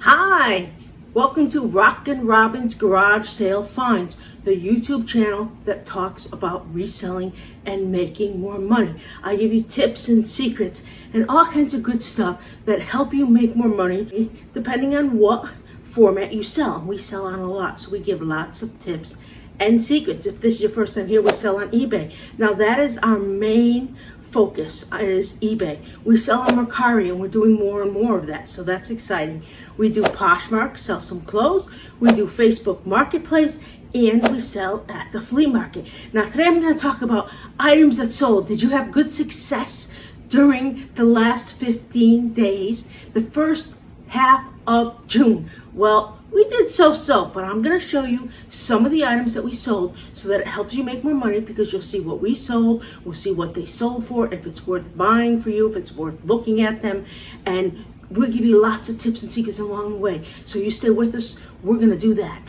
Hi, welcome to Rockin' Robin's Garage Sale Finds, the YouTube channel that talks about reselling and making more money. I give you tips and secrets and all kinds of good stuff that help you make more money depending on what format you sell. We sell on a lot, so we give lots of tips and secrets. If this is your first time here, we sell on eBay. Now that is our main focus, is eBay. We sell on Mercari and we're doing more and more of that, so that's exciting. We do Poshmark, sell some clothes. We do Facebook Marketplace, and we sell at the flea market. Now today I'm going to talk about items that sold. Did you have good success during the last 15 days, the first half of June? Well, we did so, but I'm going to show you some of the items that we sold so that it helps you make more money, because you'll see what we sold, we'll see what they sold for, if it's worth buying for you, if it's worth looking at them, and we'll give you lots of tips and secrets along the way. So you stay with us, we're going to do that.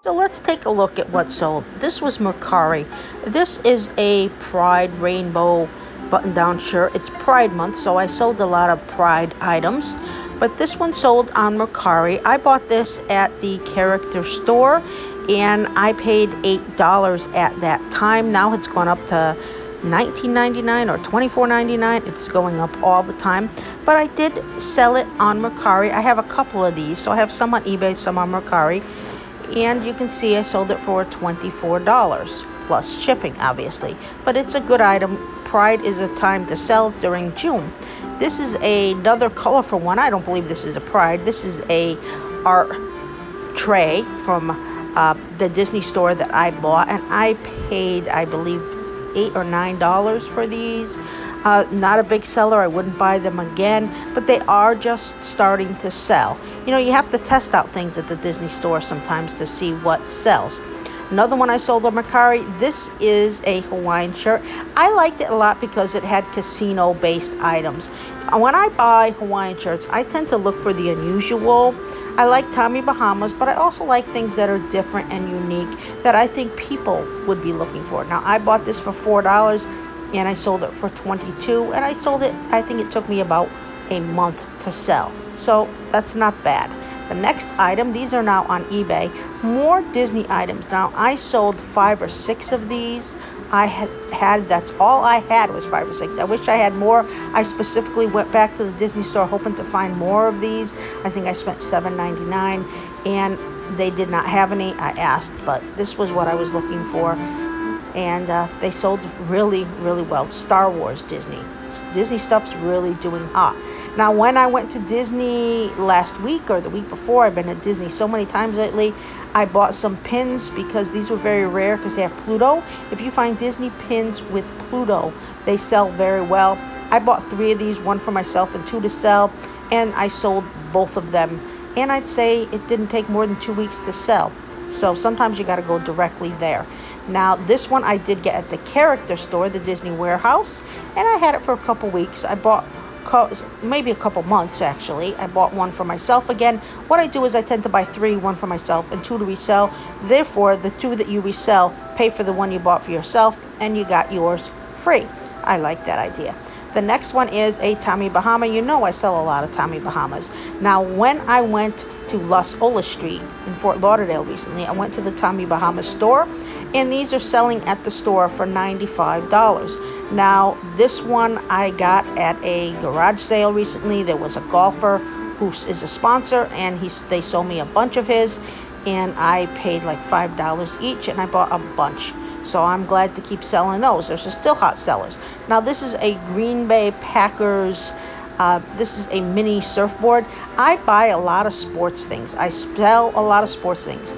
So let's take a look at what sold. This was Mercari. This is a Pride rainbow button-down shirt. It's Pride month, so I sold a lot of Pride items. But this one sold on Mercari. I bought this at the character store, and I paid $8 at that time. Now it's gone up to $19.99 or $24.99. It's going up all the time. But I did sell it on Mercari. I have a couple of these, so I have some on eBay, some on Mercari. And you can see I sold it for $24 plus shipping, obviously. But it's a good item. Pride is a time to sell during June. This is another colorful one. I don't believe this is a Pride. This is a art tray from the Disney store that I bought, and I paid, I believe, $8 or $9 for these. Not a big seller. I wouldn't buy them again, but they are just starting to sell. You know, you have to test out things at the Disney store sometimes to see what sells. Another one I sold on Mercari, this is a Hawaiian shirt. I liked it a lot because it had casino-based items. When I buy Hawaiian shirts, I tend to look for the unusual. I like Tommy Bahamas, but I also like things that are different and unique that I think people would be looking for. Now, I bought this for $4, and I sold it for $22, and I sold it, I think it took me about a month to sell. So that's not bad. The next item, these are now on eBay, more Disney items. Now, I sold 5 or 6 of these. That's all I had was 5 or 6. I wish I had more. I specifically went back to the Disney store hoping to find more of these. I think I spent $7.99, and they did not have any. I asked, but this was what I was looking for. And they sold really, really well. Star Wars Disney stuff's really doing hot. Now, when I went to Disney last week or the week before, I've been at Disney so many times lately, I bought some pins because these were very rare because they have Pluto. If you find Disney pins with Pluto, they sell very well. I bought 3 of these, 1 for myself and 2 to sell, and I sold both of them. And I'd say it didn't take more than 2 weeks to sell. So sometimes you got to go directly there. Now, this one I did get at the character store, the Disney warehouse, and I had it for a couple weeks. I bought maybe a couple months, actually. I bought 1 for myself again. What I do is I tend to buy 3, 1 for myself and 2 to resell. Therefore, the 2 that you resell pay for the one you bought for yourself, and you got yours free. I like that idea. The next one is a Tommy Bahama. You know I sell a lot of Tommy Bahamas. Now, when I went to Los Olas Street in Fort Lauderdale recently, I went to the Tommy Bahama store, and these are selling at the store for $95. Now, this one I got at a garage sale recently. There was a golfer who is a sponsor, and they sold me a bunch of his, and I paid like $5 each, and I bought a bunch. So I'm glad to keep selling those. Those are still hot sellers. Now, this is a Green Bay Packers. This is a mini surfboard. I buy a lot of sports things. I sell a lot of sports things.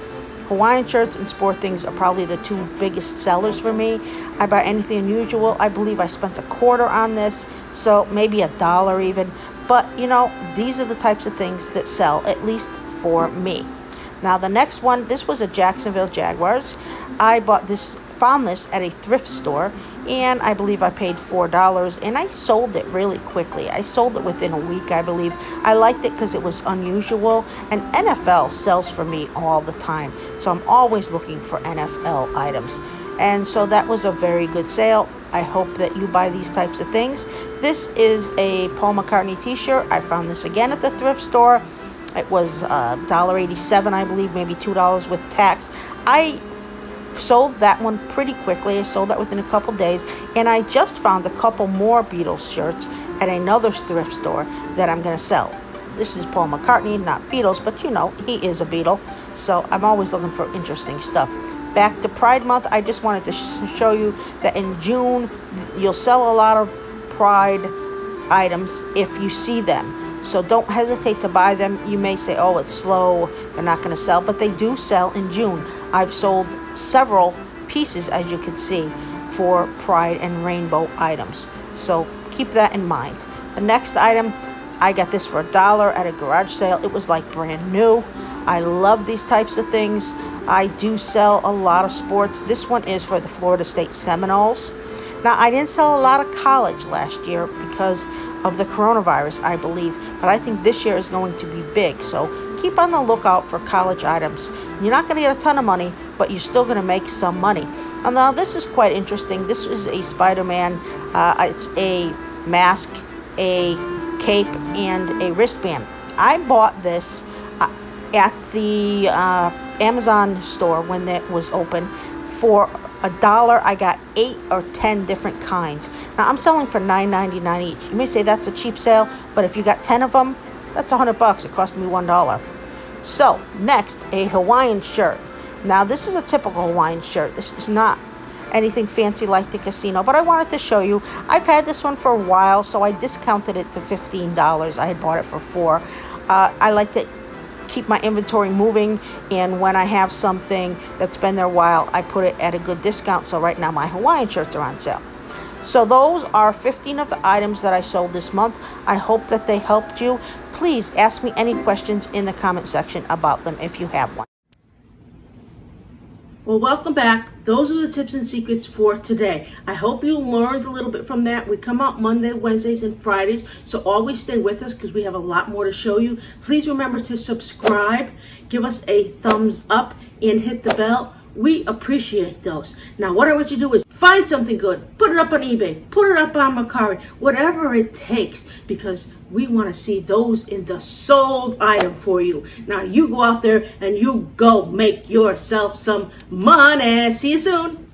Hawaiian shirts and sport things are probably the 2 biggest sellers for me. I buy anything unusual. I believe I spent $0.25 on this, so maybe $1 even. But, you know, these are the types of things that sell, at least for me. Now, the next one, this was a Jacksonville Jaguars. I bought this found this at a thrift store, and I believe I paid $4, and I sold it really quickly. I sold it within a week, I believe. I liked it because it was unusual, and NFL sells for me all the time, so I'm always looking for NFL items. And so that was a very good sale. I hope that you buy these types of things. This is a Paul McCartney t-shirt. I found this again at the thrift store. It was $1.87, I believe, maybe $2 with tax. I sold that one pretty quickly. I sold that within a couple days. And I just found a couple more Beatles shirts at another thrift store that I'm going to sell. This is Paul McCartney, not Beatles, but you know, he is a Beatle. So I'm always looking for interesting stuff. Back to Pride Month, I just wanted to show you that in June, you'll sell a lot of Pride items if you see them. So don't hesitate to buy them. You may say, oh, it's slow, they're not going to sell, but they do sell in June. I've sold several pieces, as you can see, for Pride and Rainbow items. So keep that in mind. The next item, I got this for $1 at a garage sale. It was like brand new. I love these types of things. I do sell a lot of sports. This one is for the Florida State Seminoles. Now, I didn't sell a lot of college last year because of the coronavirus, I believe, but I think this year is going to be big. So keep on the lookout for college items. You're not going to get a ton of money, but you're still going to make some money. And now this is quite interesting. This is a Spiderman. It's a mask, a cape, and a wristband. I bought this at the Amazon store when it was open for $1. I got 8 or 10 different kinds. Now I'm selling for $9.99 each. You may say that's a cheap sale, but if you got 10 of them, that's $100. It cost me $1. So next, a Hawaiian shirt. Now this is a typical Hawaiian shirt. This is not anything fancy like the casino, but I wanted to show you. I've had this one for a while, so I discounted it to $15. I had bought it for $4. I like to keep my inventory moving, and when I have something that's been there a while, I put it at a good discount. So right now my Hawaiian shirts are on sale. So those are 15 of the items that I sold this month. I hope that they helped you. Please ask me any questions in the comment section about them if you have one. Well, welcome back. Those are the tips and secrets for today. I hope you learned a little bit from that. We come out Monday, Wednesdays, and Fridays, so always stay with us because we have a lot more to show you. Please remember to subscribe, give us a thumbs up, and hit the bell. We appreciate those. Now, what I want you to do is find something good, put it up on eBay, put it up on Mercari, whatever it takes, because we want to see those in the sold item for you. Now, you go out there and you go make yourself some money. See you soon.